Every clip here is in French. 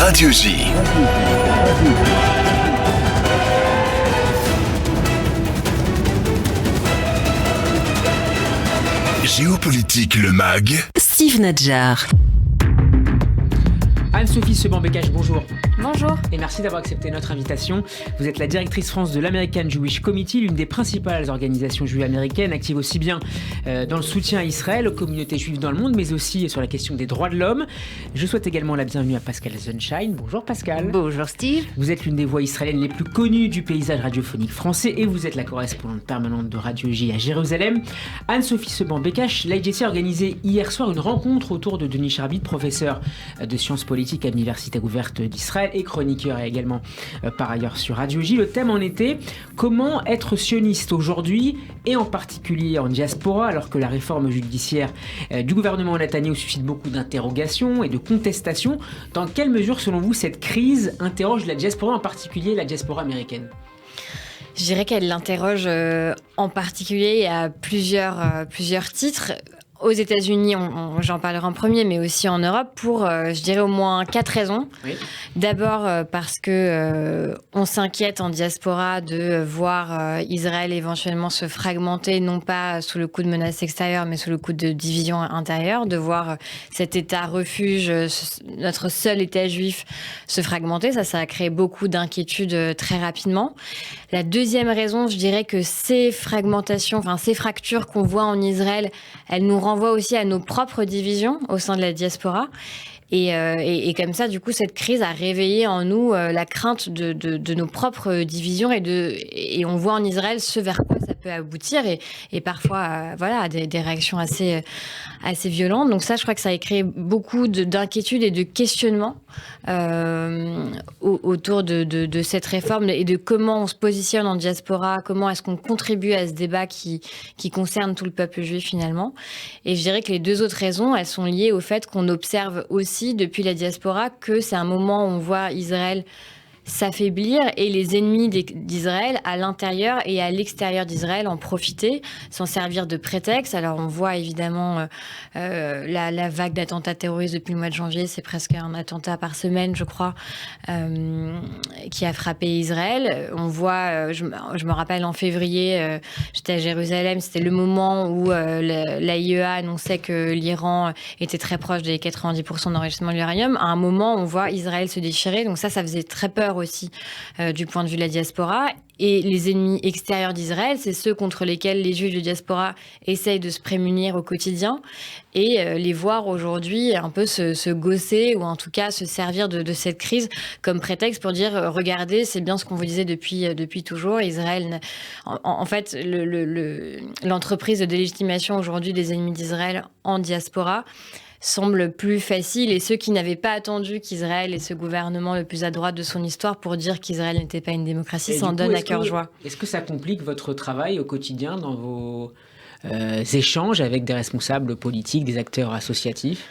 Radio J. Géopolitique le MAG. Steve Nadjar. Anne-Sophie Seban-Bécache, bonjour. Bonjour. Et merci d'avoir accepté notre invitation. Vous êtes la directrice France de l'American Jewish Committee, l'une des principales organisations juives américaines, active aussi bien dans le soutien à Israël, aux communautés juives dans le monde, mais aussi sur la question des droits de l'homme. Je souhaite également la bienvenue à Pascal Sunshine. Bonjour Pascal. Bonjour Steve. Vous êtes l'une des voix israéliennes les plus connues du paysage radiophonique français et vous êtes la correspondante permanente de Radio J à Jérusalem. Anne-Sophie Seban-Bécache, l'IJC a organisé hier soir une rencontre autour de Denis Charbit, professeur de sciences politiques à l'Université ouverte d'Israël et chroniqueur également par ailleurs sur Radio J. Le thème en était comment être sioniste aujourd'hui et en particulier en diaspora, alors que la réforme judiciaire du gouvernement Netanyahou suscite beaucoup d'interrogations et de contestations. Dans quelle mesure, selon vous, cette crise interroge la diaspora, en particulier la diaspora américaine ? Je dirais qu'elle l'interroge en particulier à plusieurs titres. Aux États-Unis, j'en parlerai en premier, mais aussi en Europe, pour, je dirais, au moins 4 raisons. Oui. D'abord, parce que on s'inquiète en diaspora de voir Israël éventuellement se fragmenter, non pas sous le coup de menaces extérieures, mais sous le coup de divisions intérieures, de voir cet État refuge, notre seul État juif, se fragmenter. Ça a créé beaucoup d'inquiétudes très rapidement. La deuxième raison, je dirais que ces fragmentations, ces fractures qu'on voit en Israël, elles nous renvoie aussi à nos propres divisions au sein de la diaspora. Et comme ça, du coup, cette crise a réveillé en nous la crainte de nos propres divisions et on voit en Israël ce vers quoi ça peut aboutir et parfois à des réactions assez violentes. Donc ça, je crois que ça a créé beaucoup d'inquiétudes et de questionnements autour de cette réforme et de comment on se positionne en diaspora, comment est-ce qu'on contribue à ce débat qui concerne tout le peuple juif finalement. Et je dirais que les deux autres raisons, elles sont liées au fait qu'on observe aussi depuis la diaspora que c'est un moment où on voit Israël s'affaiblir et les ennemis d'Israël à l'intérieur et à l'extérieur d'Israël en profiter, s'en servir de prétexte. Alors on voit évidemment la vague d'attentats terroristes depuis le mois de janvier, c'est presque un attentat par semaine je crois, qui a frappé Israël. On voit, je me rappelle en février, j'étais à Jérusalem, c'était le moment où l'AIEA annonçait que l'Iran était très proche des 90% d'enrichissement de l'uranium. À un moment on voit Israël se déchirer, donc ça faisait très peur aussi du point de vue de la diaspora. Et les ennemis extérieurs d'Israël, c'est ceux contre lesquels les juifs de diaspora essayent de se prémunir au quotidien et les voir aujourd'hui un peu se gausser ou en tout cas se servir de cette crise comme prétexte pour dire regardez, c'est bien ce qu'on vous disait depuis toujours. Israël, en fait, l'entreprise de délégitimation aujourd'hui des ennemis d'Israël en diaspora semble plus facile et ceux qui n'avaient pas attendu qu'Israël ait ce gouvernement le plus à droite de son histoire pour dire qu'Israël n'était pas une démocratie s'en donnent à cœur joie. Est-ce que ça complique votre travail au quotidien dans vos échanges avec des responsables politiques, des acteurs associatifs ?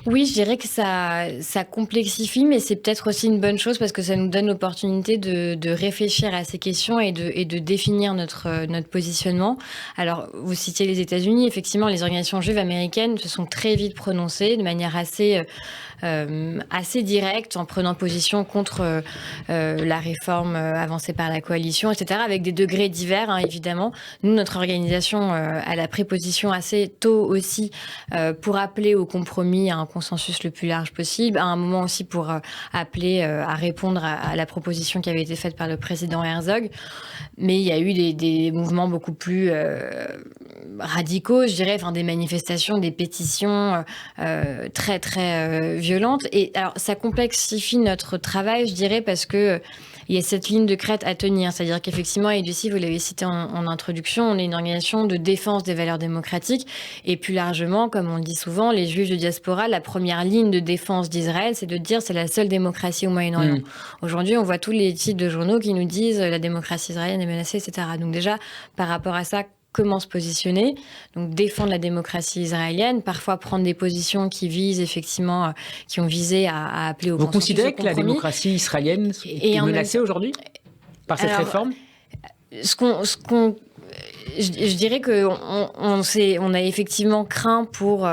Oui, je dirais que ça complexifie, mais c'est peut-être aussi une bonne chose parce que ça nous donne l'opportunité de réfléchir à ces questions et de définir notre positionnement. Alors, vous citiez les États-Unis. Effectivement, les organisations juives américaines se sont très vite prononcées de manière assez directe en prenant position contre la réforme avancée par la coalition, etc., avec des degrés divers, hein, évidemment. Nous, notre organisation a la préposition assez tôt aussi pour appeler au compromis, à un consensus le plus large possible, à un moment aussi pour appeler à répondre à la proposition qui avait été faite par le président Herzog. Mais il y a eu des mouvements beaucoup plus radicaux, je dirais, des manifestations, des pétitions très, très violentes. Et alors, ça complexifie notre travail, je dirais, parce que il y a cette ligne de crête à tenir. C'est-à-dire qu'effectivement, EJC, vous l'avez cité en introduction, on est une organisation de défense des valeurs démocratiques. Et plus largement, comme on le dit souvent, les juifs de diaspora, la première ligne de défense d'Israël, c'est de dire c'est la seule démocratie au Moyen-Orient. Aujourd'hui, on voit tous les titres de journaux qui nous disent la démocratie israélienne est menacée, etc. Donc déjà, par rapport à ça, comment se positionner, donc défendre la démocratie israélienne, parfois prendre des positions qui visent effectivement, qui ont visé à appeler au consensus. Vous considérez que la démocratie israélienne est menacée aujourd'hui par cette réforme ? je dirais qu'on a effectivement craint pour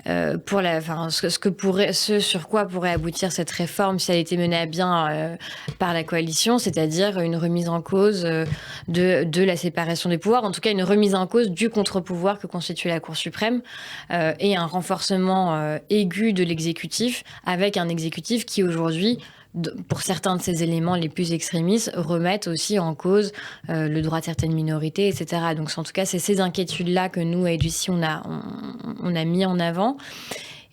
ce sur quoi pourrait aboutir cette réforme si elle était menée à bien par la coalition, c'est-à-dire une remise en cause de la séparation des pouvoirs, en tout cas une remise en cause du contre-pouvoir que constitue la Cour suprême et un renforcement aigu de l'exécutif, avec un exécutif qui aujourd'hui, pour certains de ces éléments les plus extrémistes, remettent aussi en cause le droit de certaines minorités, etc. Donc en tout cas, c'est ces inquiétudes-là que nous, à EDUCI, on a mis en avant.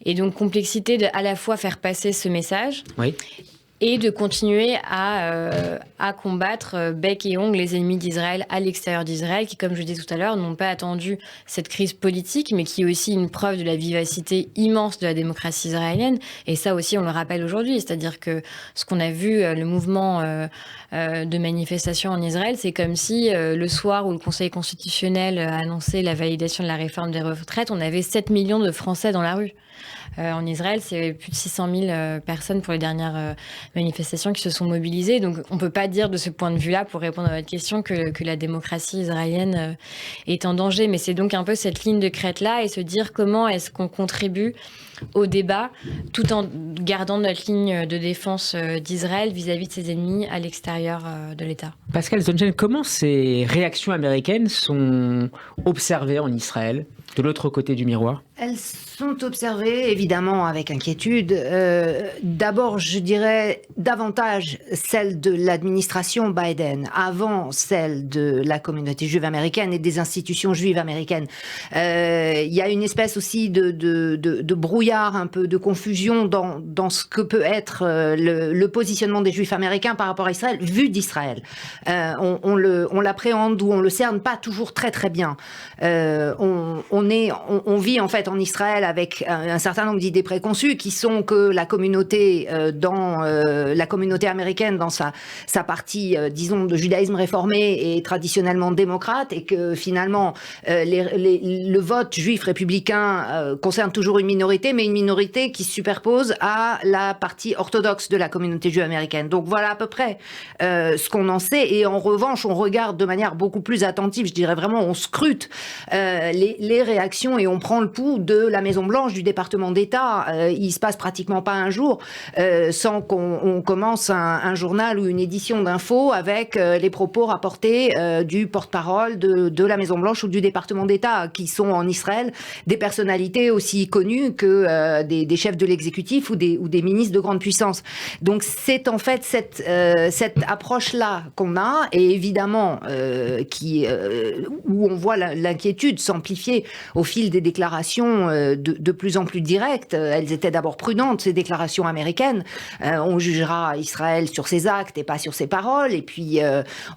Et donc complexité de à la fois faire passer ce message, oui, et de continuer à combattre bec et ongles les ennemis d'Israël à l'extérieur d'Israël, qui, comme je disais tout à l'heure, n'ont pas attendu cette crise politique, mais qui est aussi une preuve de la vivacité immense de la démocratie israélienne. Et ça aussi, on le rappelle aujourd'hui. C'est-à-dire que ce qu'on a vu, le mouvement de manifestation en Israël, c'est comme si le soir où le Conseil constitutionnel a annoncé la validation de la réforme des retraites, on avait 7 millions de Français dans la rue. En Israël, c'est plus de 600 000 personnes pour les dernières manifestations qui se sont mobilisées. Donc, on ne peut pas dire de ce point de vue-là, pour répondre à votre question, que la démocratie israélienne est en danger. Mais c'est donc un peu cette ligne de crête-là et se dire comment est-ce qu'on contribue au débat tout en gardant notre ligne de défense d'Israël vis-à-vis de ses ennemis à l'extérieur de l'État. Pascal Zondjian, comment ces réactions américaines sont observées en Israël, de l'autre côté du miroir ? Elles sont observées, évidemment, avec inquiétude. D'abord, je dirais davantage celle de l'administration Biden, avant celle de la communauté juive américaine et des institutions juives américaines. Il y a une espèce aussi de brouillard, un peu de confusion dans ce que peut être le positionnement des juifs américains par rapport à Israël, vu d'Israël. On l'appréhende ou on le cerne pas toujours très très bien. On vit en fait en Israël avec un certain nombre d'idées préconçues qui sont que la communauté la communauté américaine dans sa partie disons de judaïsme réformé est traditionnellement démocrate et que finalement le vote juif républicain concerne toujours une minorité, mais une minorité qui se superpose à la partie orthodoxe de la communauté juive américaine. Donc voilà à peu près ce qu'on en sait, et en revanche on regarde de manière beaucoup plus attentive, je dirais vraiment on scrute les réactions et on prend le pouls de la Maison-Blanche, du département d'État. Il se passe pratiquement pas un jour sans qu'on commence un journal ou une édition d'infos avec les propos rapportés du porte-parole de la Maison-Blanche ou du département d'État, qui sont en Israël des personnalités aussi connues que des chefs de l'exécutif ou des ministres de grande puissance. Donc c'est en fait cette approche-là qu'on a, et évidemment où on voit l'inquiétude s'amplifier au fil des déclarations de plus en plus directes. Elles étaient d'abord prudentes, ces déclarations américaines. On jugera Israël sur ses actes et pas sur ses paroles. Et puis,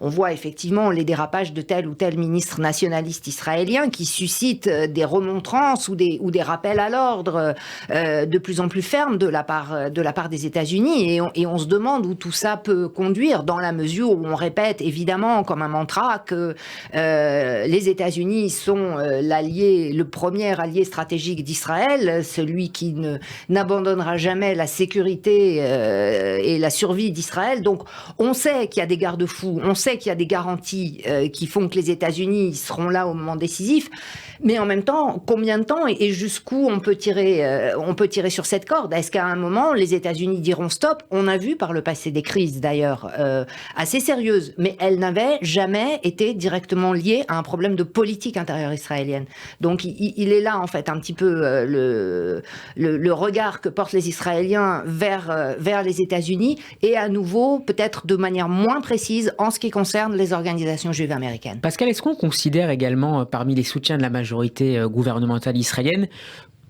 on voit effectivement les dérapages de tel ou tel ministre nationaliste israélien qui suscitent des remontrances ou des rappels à l'ordre de plus en plus fermes de la part des États-Unis. Et on se demande où tout ça peut conduire, dans la mesure où on répète évidemment comme un mantra que les États-Unis sont le premier allié stratégique d'Israël, celui qui n'abandonnera jamais la sécurité et la survie d'Israël. Donc on sait qu'il y a des garde-fous, on sait qu'il y a des garanties qui font que les États-Unis seront là au moment décisif, mais en même temps, combien de temps et jusqu'où on peut tirer sur cette corde? Est-ce qu'à un moment, les États-Unis diront stop? On a vu par le passé des crises d'ailleurs assez sérieuses, mais elles n'avaient jamais été directement liées à un problème de politique intérieure israélienne. Donc il est là en fait un petit peu le regard que portent les Israéliens vers les États-Unis, et à nouveau peut-être de manière moins précise en ce qui concerne les organisations juives américaines. Pascal, est-ce qu'on considère également parmi les soutiens de la majorité gouvernementale israélienne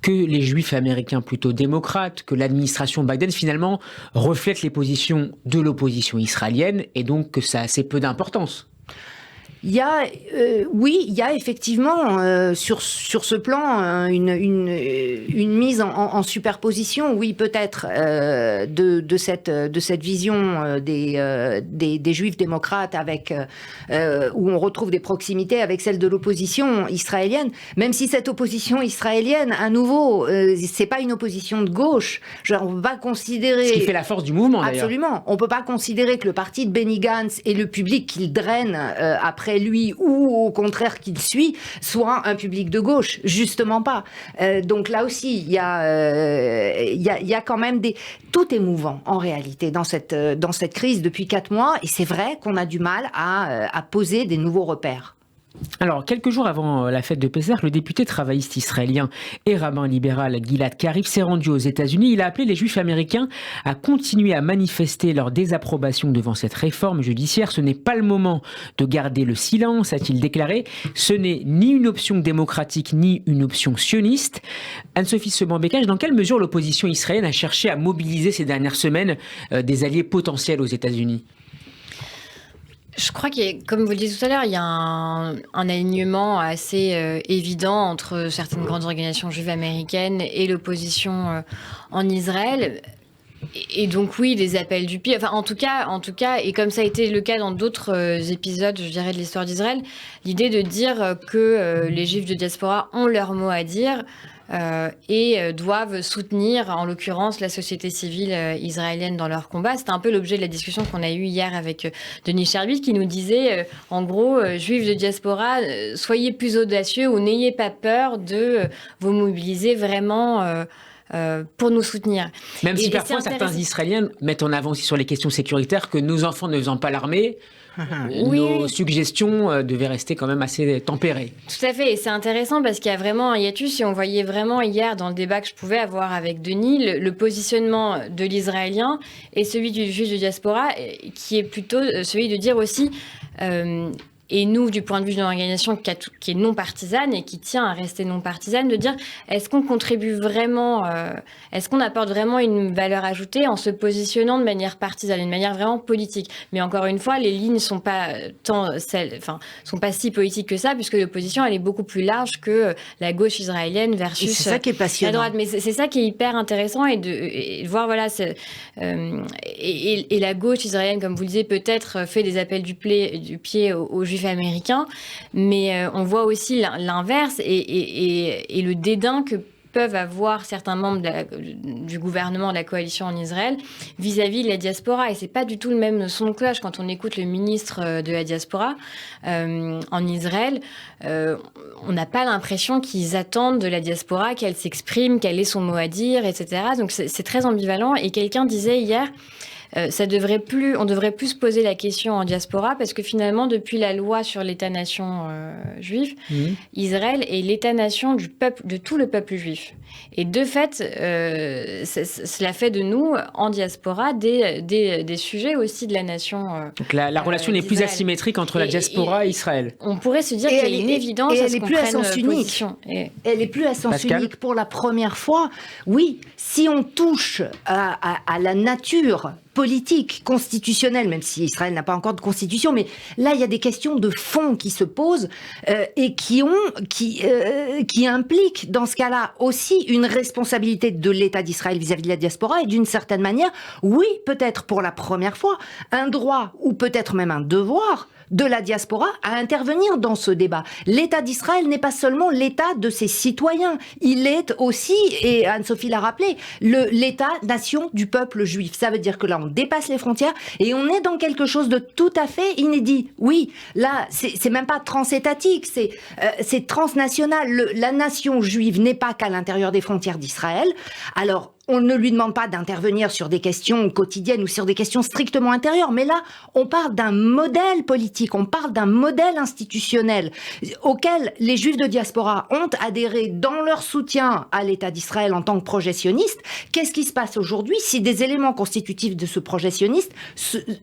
que les juifs américains plutôt démocrates, que l'administration Biden finalement reflète les positions de l'opposition israélienne, et donc que ça a assez peu d'importance? Il y a effectivement sur ce plan une mise en superposition, oui peut-être de cette vision des juifs démocrates avec où on retrouve des proximités avec celle de l'opposition israélienne, même si cette opposition israélienne à nouveau c'est pas une opposition de gauche. Genre, on peut pas considérer ce qui fait la force du mouvement d'ailleurs. Absolument, on peut pas considérer que le parti de Benny Gantz et le public qu'il draine après après lui ou au contraire qu'il suit soit un public de gauche. Justement pas. Donc là aussi, il y a quand même tout est mouvant en réalité dans cette crise depuis 4 mois, et c'est vrai qu'on a du mal à poser des nouveaux repères. Alors, quelques jours avant la fête de Pessah, le député travailliste israélien et rabbin libéral Gilad Karif s'est rendu aux États-Unis. Il a appelé les Juifs américains à continuer à manifester leur désapprobation devant cette réforme judiciaire. Ce n'est pas le moment de garder le silence, a-t-il déclaré. Ce n'est ni une option démocratique, ni une option sioniste. Anne-Sophie Seban-Bécage, dans quelle mesure l'opposition israélienne a cherché à mobiliser ces dernières semaines des alliés potentiels aux États-Unis ? Je crois comme vous le disiez tout à l'heure, il y a un alignement assez évident entre certaines grandes organisations juives américaines et l'opposition en Israël. Et donc oui, des appels du pied. Enfin, en tout cas, et comme ça a été le cas dans d'autres épisodes, je dirais, de l'histoire d'Israël, l'idée de dire que les Juifs de diaspora ont leur mot à dire. Et doivent soutenir, en l'occurrence, la société civile israélienne dans leur combat. C'était un peu l'objet de la discussion qu'on a eue hier avec Denis Sharbit, qui nous disait, en gros, Juifs de diaspora, soyez plus audacieux ou n'ayez pas peur de vous mobiliser vraiment pour nous soutenir. Même si parfois certains Israéliens mettent en avant aussi sur les questions sécuritaires que nos enfants ne faisant pas l'armée, nos suggestions devaient rester quand même assez tempérées. Tout à fait, et c'est intéressant parce qu'il y a vraiment un hiatus, et on voyait vraiment hier dans le débat que je pouvais avoir avec Denis, le positionnement de l'Israélien et celui du juge de diaspora, qui est plutôt celui de dire aussi... et nous, du point de vue d'une organisation qui est non partisane et qui tient à rester non partisane, de dire est-ce qu'on contribue vraiment, est-ce qu'on apporte vraiment une valeur ajoutée en se positionnant de manière partisane, d'une manière vraiment politique. Mais encore une fois, les lignes sont pas sont pas si politiques que ça, puisque l'opposition elle est beaucoup plus large que la gauche israélienne versus c'est ça qui est passionnant. La droite. Mais c'est ça qui est hyper intéressant et de voir voilà, et la gauche israélienne, comme vous le disiez, peut-être fait des appels du pied aux Juifs américains, mais on voit aussi l'inverse et le dédain que peuvent avoir certains membres du gouvernement, de la coalition en Israël, vis-à-vis de la diaspora. Et c'est pas du tout le même son de cloche quand on écoute le ministre de la diaspora en Israël. On n'a pas l'impression qu'ils attendent de la diaspora qu'elle s'exprime, qu'elle ait son mot à dire, etc. Donc c'est très ambivalent. Et quelqu'un disait hier... on devrait plus se poser la question en diaspora parce que finalement, depuis la loi sur l'État-nation juif, Israël est l'État-nation de tout le peuple juif. Et de fait, cela fait de nous, en diaspora, des sujets aussi de la nation. Donc la relation n'est plus asymétrique entre la diaspora et Israël. On pourrait se dire qu'il y a une évidence à ce qu'on prenne position. Elle est plus à sens unique pour la première fois. Oui, si on touche à la nature politique, constitutionnelle, même si Israël n'a pas encore de constitution, mais là, il y a des questions de fond qui se posent et qui impliquent, dans ce cas-là, aussi une responsabilité de l'État d'Israël vis-à-vis de la diaspora et d'une certaine manière, oui, peut-être pour la première fois, un droit ou peut-être même un devoir de la diaspora à intervenir dans ce débat. L'État d'Israël n'est pas seulement l'État de ses citoyens, il est aussi, et Anne-Sophie l'a rappelé, l'État-nation du peuple juif. Ça veut dire que là, on dépasse les frontières et on est dans quelque chose de tout à fait inédit. Oui, là, c'est même pas transétatique, c'est transnational. La nation juive n'est pas qu'à l'intérieur des frontières d'Israël. Alors, on ne lui demande pas d'intervenir sur des questions quotidiennes ou sur des questions strictement intérieures. Mais là, on parle d'un modèle politique, on parle d'un modèle institutionnel auquel les Juifs de diaspora ont adhéré dans leur soutien à l'État d'Israël en tant que projet sioniste. Qu'est-ce qui se passe aujourd'hui si des éléments constitutifs de ce projet sioniste,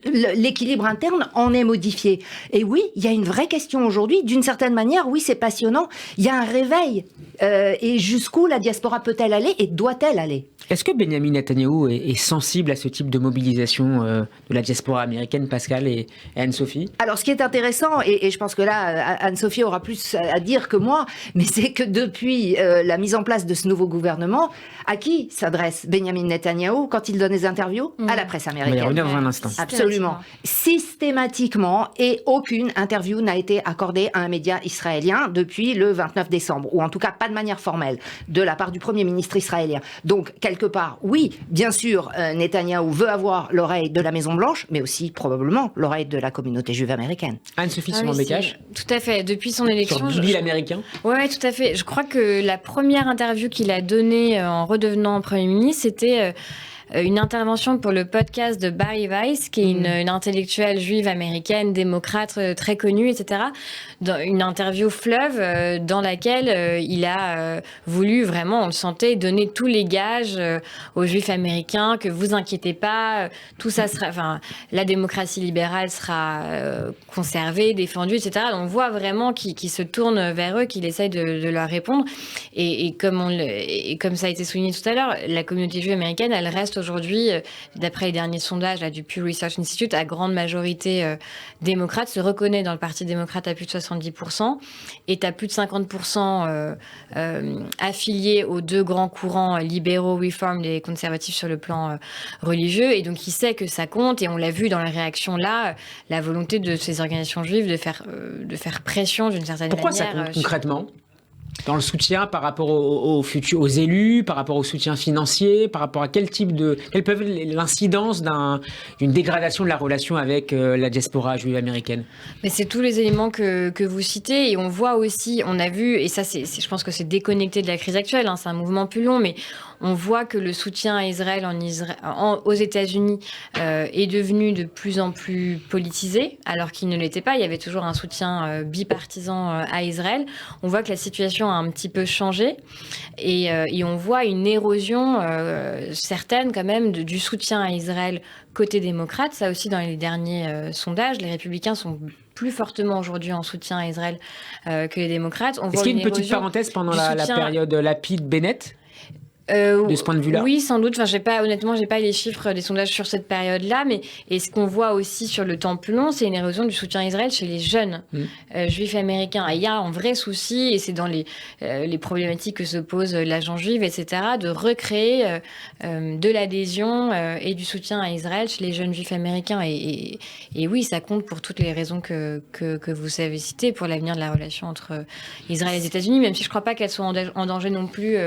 l'équilibre interne en est modifié? Et oui, il y a une vraie question aujourd'hui. D'une certaine manière, oui, c'est passionnant. Il y a un réveil. Et jusqu'où la diaspora peut-elle aller et doit-elle aller? Est-ce que Benjamin Netanyahou est sensible à ce type de mobilisation de la diaspora américaine, Pascal et Anne-Sophie? Alors, ce qui est intéressant, et je pense que là, Anne-Sophie aura plus à dire que moi, mais c'est que depuis la mise en place de ce nouveau gouvernement, à qui s'adresse Benjamin Netanyahou quand il donne des interviews? À la presse américaine. On va y revenir dans un instant. Absolument. Systématiquement, et aucune interview n'a été accordée à un média israélien depuis le 29 décembre, ou en tout cas pas de manière formelle, de la part du Premier ministre israélien. Donc, quelque part, oui, bien sûr, Netanyahou veut avoir l'oreille de la Maison-Blanche, mais aussi probablement l'oreille de la communauté juive américaine. Anne-Sophie Simon-Bécache. Tout à fait. Depuis son élection... Sur Bill américain. Oui, tout à fait. Je crois que la première interview qu'il a donnée en redevenant Premier ministre, c'était... une intervention pour le podcast de Barry Weiss, qui est une intellectuelle juive américaine, démocrate, très connue, etc. Dans une interview fleuve dans laquelle il a voulu vraiment, on le sentait, donner tous les gages aux juifs américains, que vous inquiétez pas, tout ça sera, enfin, la démocratie libérale sera conservée, défendue, etc. Donc on voit vraiment qu'il se tourne vers eux, qu'il essaye de leur répondre. Et comme ça a été souligné tout à l'heure, la communauté juive américaine, elle reste aujourd'hui, d'après les derniers sondages là, du Pew Research Institute, à grande majorité démocrate, se reconnaît dans le Parti démocrate à plus de 70%, et à plus de 50% affiliés aux deux grands courants libéraux, Reform, et conservatifs sur le plan religieux. Et donc il sait que ça compte, et on l'a vu dans les réactions là, la volonté de ces organisations juives de faire pression d'une certaine Pourquoi manière. Pourquoi ça compte concrètement ? Dans le soutien par rapport aux élus, par rapport au soutien financier, par rapport à quelle peut être l'incidence d'une dégradation de la relation avec la diaspora juive américaine? Mais c'est tous les éléments que vous citez, et on voit aussi, on a vu, et ça je pense que c'est déconnecté de la crise actuelle, hein, c'est un mouvement plus long, mais on voit que le soutien à Israël aux États-Unis est devenu de plus en plus politisé, alors qu'il ne l'était pas. Il y avait toujours un soutien bipartisan à Israël. On voit que la situation a un petit peu changé, et on voit une érosion certaine quand même du soutien à Israël côté démocrate. Ça aussi, dans les derniers sondages, les républicains sont plus fortement aujourd'hui en soutien à Israël que les démocrates. Est-ce qu'il y a une petite parenthèse pendant la période Lapid-Bennett de ce point de vue-là? Oui, sans doute. Enfin, honnêtement, j'ai pas les chiffres des sondages sur cette période-là, mais ce qu'on voit aussi sur le temps plus long, c'est une érosion du soutien à Israël chez les jeunes juifs américains. Et il y a un vrai souci, et c'est dans les problématiques que se pose l'agent juive, etc., de recréer de l'adhésion et du soutien à Israël chez les jeunes juifs américains. Et oui, ça compte pour toutes les raisons que vous avez citées, pour l'avenir de la relation entre Israël et les États-Unis, même si je crois pas qu'elle soit en danger non plus.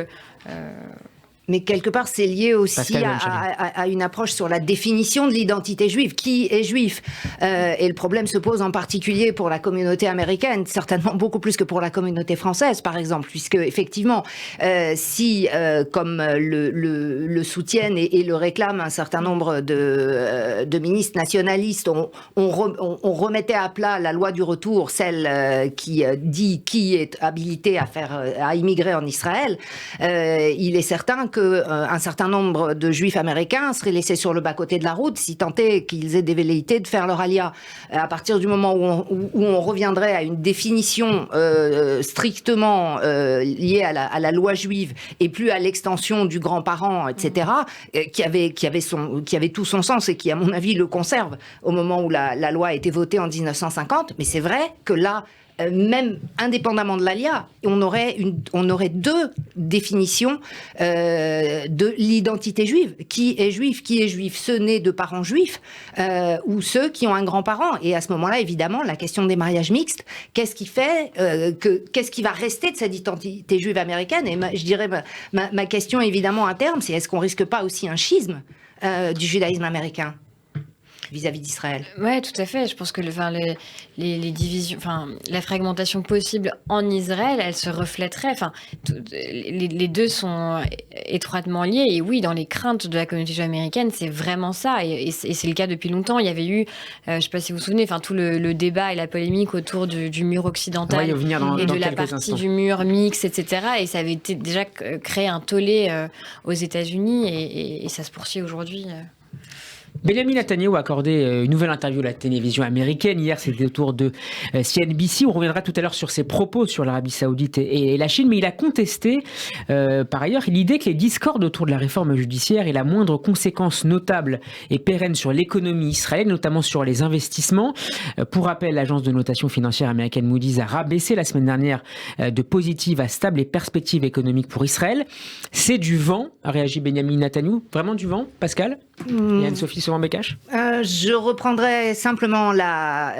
Mais quelque part, c'est lié aussi à une approche sur la définition de l'identité juive. Qui est juif ? Et le problème se pose en particulier pour la communauté américaine, certainement beaucoup plus que pour la communauté française, par exemple, puisque effectivement, si, comme le soutiennent et le réclament un certain nombre de ministres nationalistes, on remettait à plat la loi du retour, celle qui dit qui est habilité à immigrer en Israël, il est certain qu'un certain nombre de juifs américains seraient laissés sur le bas-côté de la route si tant est qu'ils aient des velléités de faire leur alia. À partir du moment où on reviendrait à une définition strictement liée à la loi juive et plus à l'extension du grand-parent, etc., qui avait tout son sens et qui, à mon avis, le conserve au moment où la loi a été votée en 1950. Mais c'est vrai que là, même indépendamment de l'ALIA, on aurait deux définitions de l'identité juive. Qui est juif, ceux nés de parents juifs ou ceux qui ont un grand-parent. Et à ce moment-là, évidemment, la question des mariages mixtes, qu'est-ce qui va rester de cette identité juive américaine? Et je dirais, ma question évidemment à terme, c'est est-ce qu'on risque pas aussi un schisme du judaïsme américain vis-à-vis d'Israël? Ouais, tout à fait. Je pense que les divisions, la fragmentation possible en Israël, elle se reflèterait. Les deux sont étroitement liés. Et oui, dans les craintes de la communauté juive américaine, c'est vraiment ça. Et c'est le cas depuis longtemps. Il y avait eu, je ne sais pas si vous vous souvenez, tout le débat et la polémique autour du mur occidental et de la partie du mur mixte, etc. Et ça avait déjà créé un tollé aux États-Unis, et ça se poursuit aujourd'hui. Benjamin Netanyahou a accordé une nouvelle interview à la télévision américaine. Hier, c'était au tour de CNBC. On reviendra tout à l'heure sur ses propos sur l'Arabie Saoudite et la Chine, mais il a contesté, par ailleurs, l'idée que les discordes autour de la réforme judiciaire aient la moindre conséquence notable et pérenne sur l'économie israélienne, notamment sur les investissements. Pour rappel, l'agence de notation financière américaine Moody's a rabaissé la semaine dernière de positive à stable les perspectives économiques pour Israël. C'est du vent, a réagi Benjamin Netanyahou. Vraiment du vent, Pascal? Et Anne-Sophie Simon-Bécache? Je reprendrai simplement la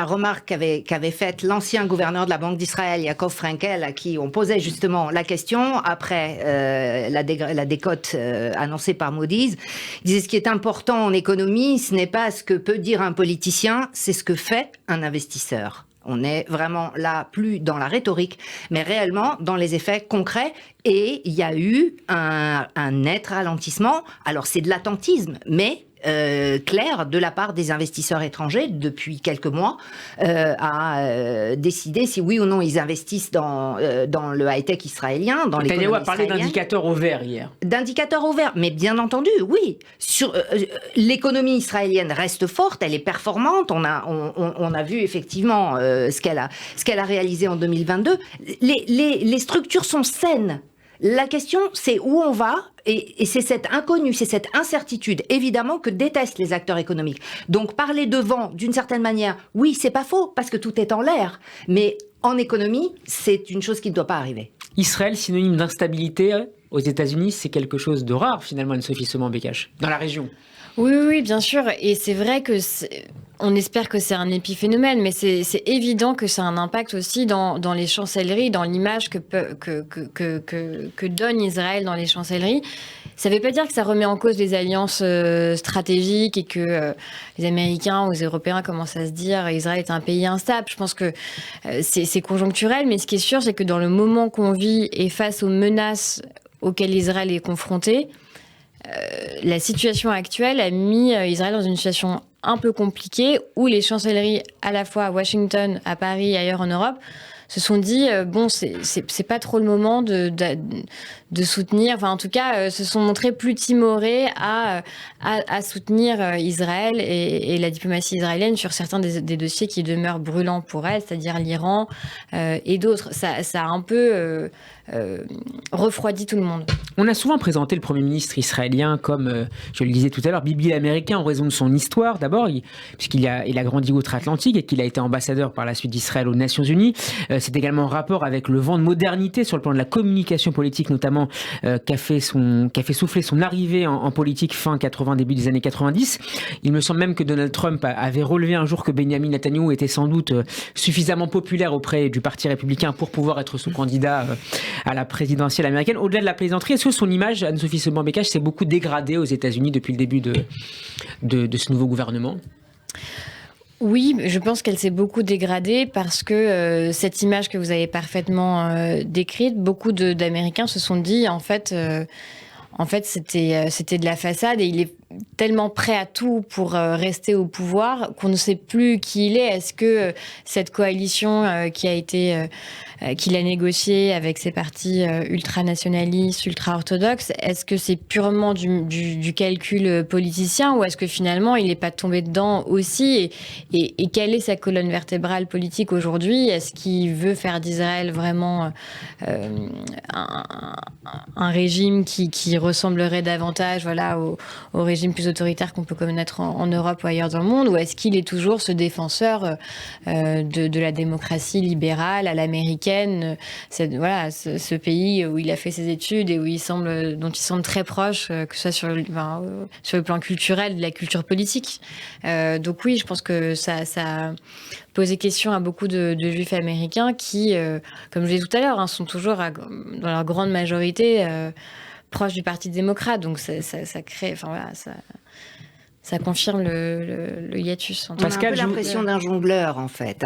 remarque qu'avait faite l'ancien gouverneur de la Banque d'Israël, Yaakov Frankel, à qui on posait justement la question après la décote annoncée par Moody's. Il disait ce qui est important en économie, ce n'est pas ce que peut dire un politicien, c'est ce que fait un investisseur. On est vraiment là, plus dans la rhétorique, mais réellement dans les effets concrets. Et il y a eu un net ralentissement. Alors c'est de l'attentisme, mais clair de la part des investisseurs étrangers depuis quelques mois à décider si oui ou non ils investissent dans le high-tech israélien, dans l'économie israélienne. Netanyahu a parlé d'indicateurs au vert hier. D'indicateurs au vert, mais bien entendu, oui. L'économie israélienne reste forte, elle est performante. On a vu effectivement ce qu'elle a réalisé en 2022. Les structures sont saines. La question, c'est où on va, et c'est cette inconnue, c'est cette incertitude, évidemment, que détestent les acteurs économiques. Donc, parler de vent, d'une certaine manière, oui, c'est pas faux, parce que tout est en l'air, mais en économie, c'est une chose qui ne doit pas arriver. Israël, synonyme d'instabilité aux États-Unis, c'est quelque chose de rare, finalement, Anne-Sophie Seban-Bécache, dans la région. Oui, bien sûr. Et c'est vrai que on espère que c'est un épiphénomène, mais c'est évident que ça a un impact aussi dans les chancelleries, dans l'image que donne Israël dans les chancelleries. Ça ne veut pas dire que ça remet en cause les alliances stratégiques et que les Américains ou les Européens commencent à se dire Israël est un pays instable. Je pense que c'est conjoncturel, mais ce qui est sûr, c'est que dans le moment qu'on vit et face aux menaces auxquelles Israël est confronté, la situation actuelle a mis Israël dans une situation un peu compliquée où les chancelleries, à la fois à Washington, à Paris et ailleurs en Europe, se sont dit bon, c'est pas trop le moment de soutenir, enfin en tout cas se sont montrés plus timorés à soutenir Israël et la diplomatie israélienne sur certains des dossiers qui demeurent brûlants pour elle, c'est-à-dire l'Iran et d'autres. Ça a un peu refroidi tout le monde. On a souvent présenté le Premier ministre israélien comme, je le disais tout à l'heure, Bibi l'Américain en raison de son histoire. D'abord, puisqu'il a grandi outre-Atlantique et qu'il a été ambassadeur par la suite d'Israël aux Nations Unies. C'est également en rapport avec le vent de modernité sur le plan de la communication politique, notamment qu'a fait souffler son arrivée en politique fin 80, début des années 90. Il me semble même que Donald Trump avait relevé un jour que Benjamin Netanyahu était sans doute suffisamment populaire auprès du Parti républicain pour pouvoir être son candidat à la présidentielle américaine. Au-delà de la plaisanterie, est-ce que son image, Anne-Sophie Seban-Bécache, s'est beaucoup dégradée aux États-Unis depuis le début de ce nouveau gouvernement ? Oui, je pense qu'elle s'est beaucoup dégradée parce que cette image que vous avez parfaitement décrite, beaucoup d'Américains se sont dit en fait c'était de la façade et il est tellement prêt à tout pour rester au pouvoir qu'on ne sait plus qui il est. Est-ce que cette coalition qu'il a négociée avec ces partis ultranationalistes, ultra-orthodoxes, est-ce que c'est purement du calcul politicien ou est-ce que finalement il n'est pas tombé dedans aussi et quelle est sa colonne vertébrale politique aujourd'hui? Est-ce qu'il veut faire d'Israël vraiment un régime qui ressemblerait davantage au régime plus autoritaire qu'on peut connaître en Europe ou ailleurs dans le monde, ou est-ce qu'il est toujours ce défenseur de la démocratie libérale à l'américaine, ce pays où il a fait ses études et dont il semble très proche, que ce soit sur le plan culturel, de la culture politique. Donc oui, je pense que ça a posé question à beaucoup de juifs américains qui, comme je l'ai dit tout à l'heure, sont toujours dans leur grande majorité proche du Parti démocrate, donc ça crée, ça confirme le hiatus. On a un peu l'impression d'un jongleur, en fait.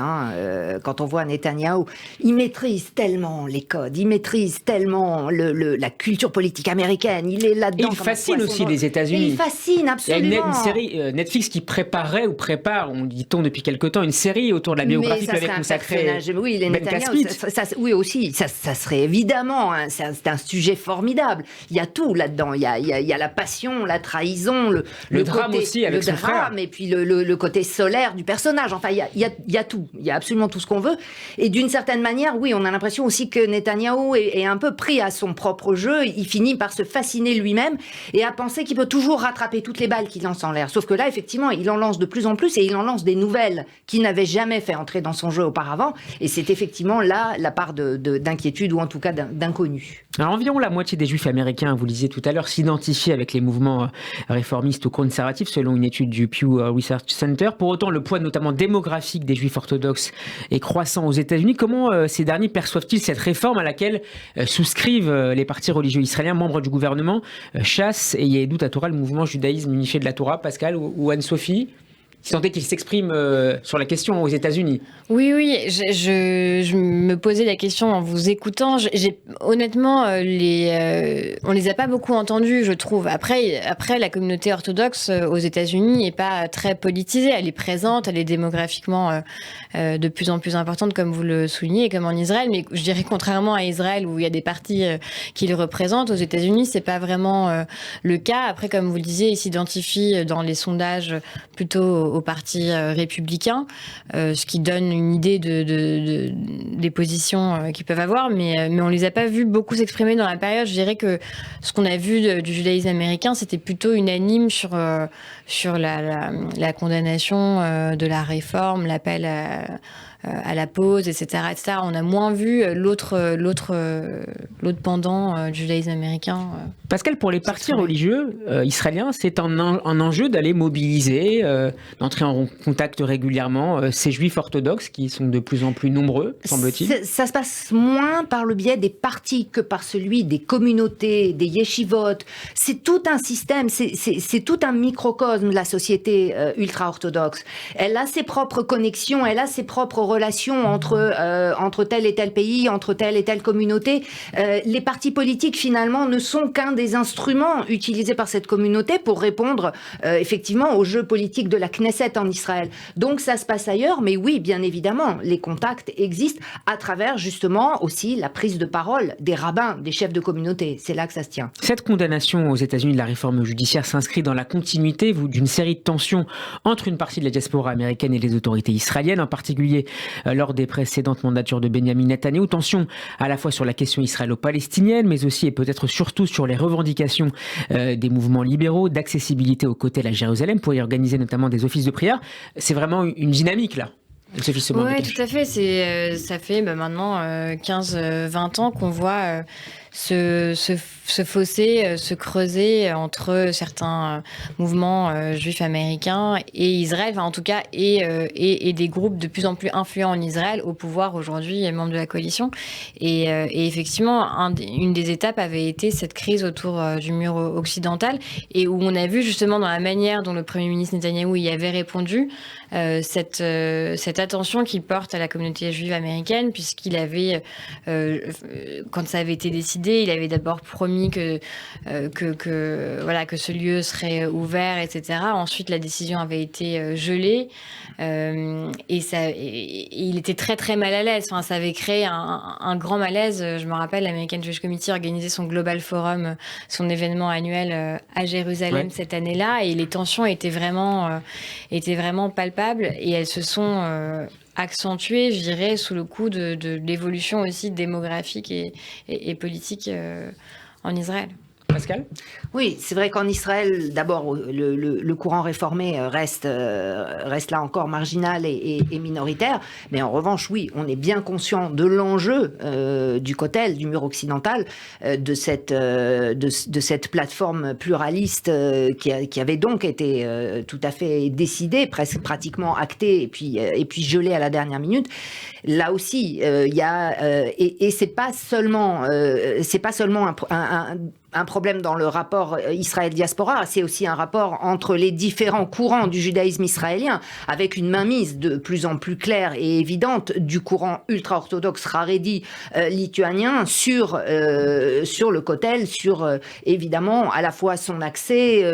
Quand on voit Netanyahou, il maîtrise tellement les codes, il maîtrise tellement la culture politique américaine, il est là-dedans. Et il fascine aussi les États-Unis. Il fascine, absolument. Il y a une série Netflix qui prépare, on dit-on depuis quelque temps, une série autour de la biographie qui avait consacré oui, les Netanyahou, oui aussi, ça serait évidemment, c'est un sujet formidable. Il y a tout là-dedans, il y a la passion, la trahison, le drame aussi. Avec le drame et puis le côté solaire du personnage. Enfin, il y a tout. Il y a absolument tout ce qu'on veut. Et d'une certaine manière, oui, on a l'impression aussi que Netanyahou est un peu pris à son propre jeu. Il finit par se fasciner lui-même et à penser qu'il peut toujours rattraper toutes les balles qu'il lance en l'air. Sauf que là, effectivement, il en lance de plus en plus et il en lance des nouvelles qu'il n'avait jamais fait entrer dans son jeu auparavant. Et c'est effectivement là la part d'inquiétude ou en tout cas d'inconnu. Alors environ la moitié des juifs américains, vous le disiez tout à l'heure, s'identifient avec les mouvements réformistes ou conservatifs. selon une étude du Pew Research Center. Pour autant, le poids notamment démographique des juifs orthodoxes est croissant aux États-Unis. Comment ces derniers perçoivent-ils cette réforme à laquelle souscrivent les partis religieux israéliens, membres du gouvernement, Chasse et Yehudut HaTorah, le mouvement judaïsme unifié de la Torah, Pascal ou Anne-Sophie, si tant est qu'ils s'expriment sur la question aux États-Unis? Oui, je me posais la question en vous écoutant. Honnêtement, on les a pas beaucoup entendus, je trouve. Après, la communauté orthodoxe aux États-Unis n'est pas très politisée. Elle est présente, elle est démographiquement de plus en plus importante, comme vous le soulignez, comme en Israël. Mais je dirais contrairement à Israël, où il y a des partis qui le représentent, aux États-Unis, c'est pas vraiment le cas. Après, comme vous le disiez, ils s'identifient dans les sondages plutôt au parti républicain, ce qui donne une idée des positions qu'ils peuvent avoir, mais on les a pas vus beaucoup s'exprimer dans la période. Je dirais que ce qu'on a vu du judaïsme américain, c'était plutôt unanime sur la condamnation de la réforme, l'appel à la pause, etc., etc. On a moins vu l'autre pendant du judaïsme américain. Pascal, pour les partis religieux israéliens, c'est un enjeu d'aller mobiliser, d'entrer en contact régulièrement ces juifs orthodoxes qui sont de plus en plus nombreux, semble-t-il. Ça se passe moins par le biais des partis que par celui des communautés, des yeshivot. C'est tout un système, c'est tout un microcosme de la société ultra-orthodoxe. Elle a ses propres connexions, elle a ses propres relations entre tel et tel pays, entre telle et telle communauté. Les partis politiques, finalement, ne sont qu'un des instruments utilisés par cette communauté pour répondre, effectivement, au jeu politique de la Knesset en Israël. Donc, ça se passe ailleurs, mais oui, bien évidemment, les contacts existent à travers, justement, aussi la prise de parole des rabbins, des chefs de communauté. C'est là que ça se tient. Cette condamnation aux États-Unis de la réforme judiciaire s'inscrit dans la continuité d'une série de tensions entre une partie de la diaspora américaine et les autorités israéliennes, en particulier lors des précédentes mandatures de Benjamin Netanyahou. Tension à la fois sur la question israélo-palestinienne, mais aussi et peut-être surtout sur les revendications des mouvements libéraux d'accessibilité au Kotel à Jérusalem pour y organiser notamment des offices de prière. C'est vraiment une dynamique là. Oui, tout à fait. Ça fait maintenant 15-20 ans qu'on voit se fossé, se creuser entre certains mouvements juifs américains et Israël, enfin en tout cas, et des groupes de plus en plus influents en Israël au pouvoir aujourd'hui, membres de la coalition. Et effectivement, une des étapes avait été cette crise autour du mur occidental, et où on a vu justement dans la manière dont le Premier ministre Netanyahou y avait répondu, cette attention qu'il porte à la communauté juive américaine, puisqu'il avait, quand ça avait été décidé, il avait d'abord promis que ce lieu serait ouvert, etc. Ensuite, la décision avait été gelée, et il était très très mal à l'aise. Enfin, ça avait créé un grand malaise. Je me rappelle, l'American Jewish Committee organisait son Global Forum, son événement annuel à Jérusalem cette année-là, et les tensions étaient vraiment palpables, et elles se sont accentuée, je dirais, sous le coup de l'évolution aussi démographique et politique en Israël. Pascal ? Oui, c'est vrai qu'en Israël, d'abord, le courant réformé reste là encore marginal et minoritaire. Mais en revanche, oui, on est bien conscient de l'enjeu du Kotel, du mur occidental, de cette plateforme pluraliste qui avait donc été tout à fait décidée, presque pratiquement actée et puis gelée à la dernière minute. Là aussi, il y a et c'est pas seulement un problème dans le rapport Israël-diaspora, c'est aussi un rapport entre les différents courants du judaïsme israélien, avec une mainmise de plus en plus claire et évidente du courant ultra-orthodoxe haredi lituanien sur le Kotel, sur évidemment à la fois son accès,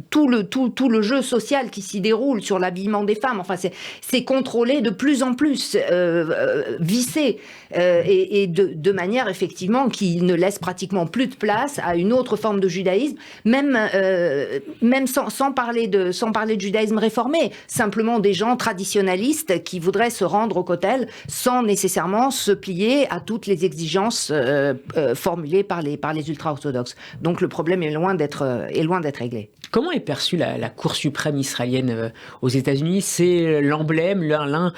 tout le jeu social qui s'y déroule sur l'habillement des femmes. Enfin, c'est contrôlé de plus en plus, vissé, et de manière effectivement qui ne laisse pratiquement plus de place à une autre forme de judaïsme, même sans parler de judaïsme réformé, simplement des gens traditionnalistes qui voudraient se rendre au Kotel sans nécessairement se plier à toutes les exigences formulées par les ultra-orthodoxes. Donc le problème est loin d'être réglé. Comment est perçue la Cour suprême israélienne aux États-Unis ? C'est l'emblème, l'un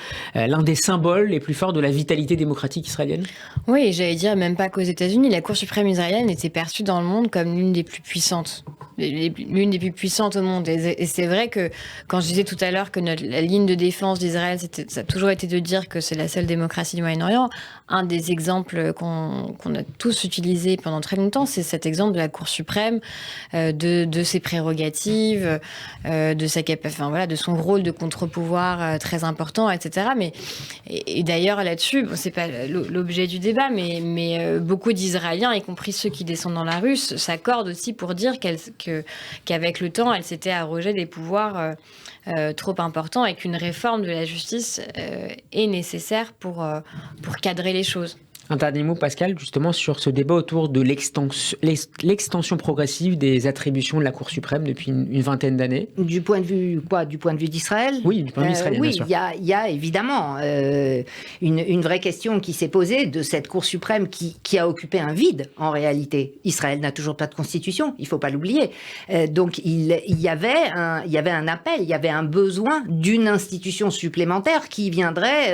des symboles les plus forts de la vitalité démocratique israélienne ? Oui, j'allais dire même pas qu'aux États-Unis. La Cour suprême israélienne était perçue dans le monde comme l'une des plus puissantes. l'une des plus puissantes au monde. Et c'est vrai que quand je disais tout à l'heure que la ligne de défense d'Israël, ça a toujours été de dire que c'est la seule démocratie du Moyen-Orient, un des exemples qu'on a tous utilisé pendant très longtemps, c'est cet exemple de la Cour suprême, de ses prérogatives, de son rôle de contre-pouvoir très important, etc. Et d'ailleurs là-dessus, c'est pas l'objet du débat, mais beaucoup d'Israéliens, y compris ceux qui descendent dans la rue, s'accordent aussi pour dire qu'avec le temps, elle s'était arrogée des pouvoirs trop importants et qu'une réforme de la justice est nécessaire pour cadrer les choses. Un dernier mot, Pascal, justement sur ce débat autour de l'extension progressive des attributions de la Cour suprême depuis une vingtaine d'années. Du point de vue quoi ? Du point de vue d'Israël ? Oui, du point de vue israélien, oui, bien sûr. Il y a évidemment une vraie question qui s'est posée de cette Cour suprême qui a occupé un vide, en réalité. Israël n'a toujours pas de constitution, il ne faut pas l'oublier. Donc il y avait un appel, il y avait un besoin d'une institution supplémentaire qui viendrait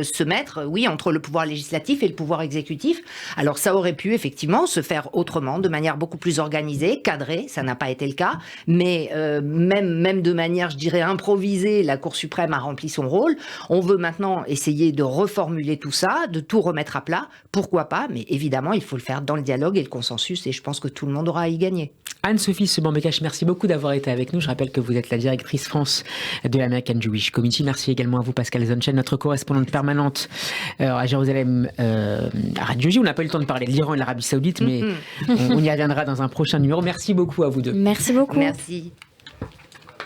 se mettre, entre le pouvoir législatif et le pouvoir exécutif. Alors ça aurait pu effectivement se faire autrement, de manière beaucoup plus organisée, cadrée, ça n'a pas été le cas, mais même de manière, je dirais, improvisée, la Cour suprême a rempli son rôle. On veut maintenant essayer de reformuler tout ça, de tout remettre à plat, pourquoi pas, mais évidemment il faut le faire dans le dialogue et le consensus, et je pense que tout le monde aura à y gagner. Anne-Sophie Seban-Becache, merci beaucoup d'avoir été avec nous. Je rappelle que vous êtes la directrice France de l'American Jewish Committee. Merci également à vous, Pascal Zonchen, notre correspondante permanente à Jérusalem, à Radio J. On n'a pas eu le temps de parler de l'Iran et de l'Arabie Saoudite, mais on y reviendra dans un prochain numéro. Merci beaucoup à vous deux. Merci beaucoup. Merci.